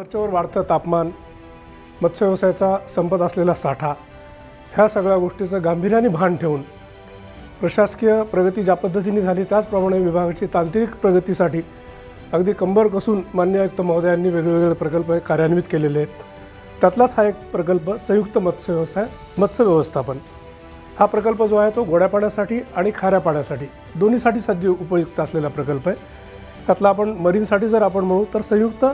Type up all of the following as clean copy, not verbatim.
वरच्यावर वाढतं तापमान, मत्स्य व्यवसायाचा संपत असलेला साठा, ह्या सगळ्या गोष्टीचं गांभीर्याने भान ठेवून प्रशासकीय प्रगती ज्या पद्धतीने झाली त्याचप्रमाणे विभागाची तांत्रिक प्रगतीसाठी अगदी कंबर कसून माननीय आयुक्त महोदयांनी वेगवेगळे प्रकल्प कार्यान्वित केलेले आहेत। त्यातलाच हा एक प्रकल्प संयुक्त मत्स्य व्यवस्थापन हा प्रकल्प जो आहे तो गोड्या पाण्यासाठी आणि खाऱ्या पाण्यासाठी दोन्हीसाठी सध्या उपयुक्त असलेला प्रकल्प आहे। त्यातला आपण मरीनसाठी जर आपण म्हणू तर संयुक्त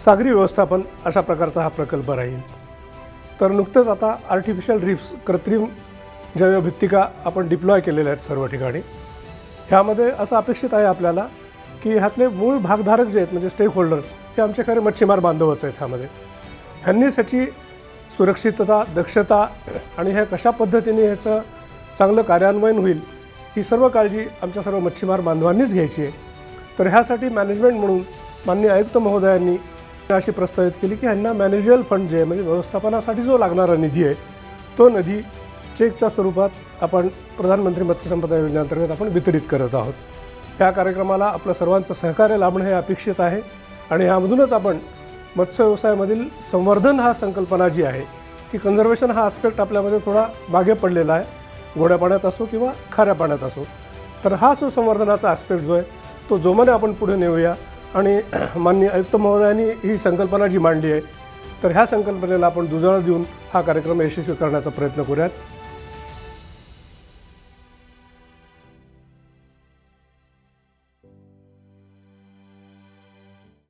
सागरी व्यवस्थापन अशा प्रकारचा हा प्रकल्प राहील। तर नुकतेच आता आर्टिफिशियल रीफ्स कृत्रिम जैवभित्तिका आपण डिप्लॉय केलेल्या आहेत सर्व ठिकाणी। ह्यामध्ये असं अपेक्षित आहे आपल्याला की ह्यातले मूळ भागधारक जे आहेत म्हणजे स्टेक होल्डर्स हे आमचे खरे मच्छीमार बांधवच आहेत। ह्यामध्ये ह्यांनीच ह्याची सुरक्षितता, दक्षता आणि हे कशा पद्धतीने ह्याचं चांगलं कार्यान्वयन होईल ही सर्व काळजी आमच्या सर्व मच्छीमार बांधवांनीच घ्यायची आहे। तर ह्यासाठी मॅनेजमेंट म्हणून माननीय आयुक्त महोदयांनी अशी प्रस्तावित केली की ह्यांना मॅनेजरियल फंड जे आहे म्हणजे व्यवस्थापनासाठी जो लागणारा निधी आहे तो निधी चेकच्या स्वरूपात आपण प्रधानमंत्री मत्स्य संपदा योजनेअंतर्गत आपण वितरित करत आहोत। ह्या कार्यक्रमाला आपलं सर्वांचं सहकार्य लाभणं हे अपेक्षित आहे आणि ह्यामधूनच आपण मत्स्य व्यवसायामधील संवर्धन हा संकल्पना जी आहे की कन्झर्वेशन हा आस्पेक्ट आपल्यामध्ये थोडा मागे पडलेला आहे, गोड्या पाण्यात असो किंवा खाऱ्या पाण्यात असो। तर हा जो संवर्धनाचा आस्पेक्ट जो आहे तो जोमाने आपण पुढे नेऊया आणि माननीय आयुक्त महोदयांनी ही संकल्पना जी मांडली आहे तर ह्या संकल्पनेला आपण दुजोरा देऊन हा कार्यक्रम यशस्वी करण्याचा प्रयत्न करूयात।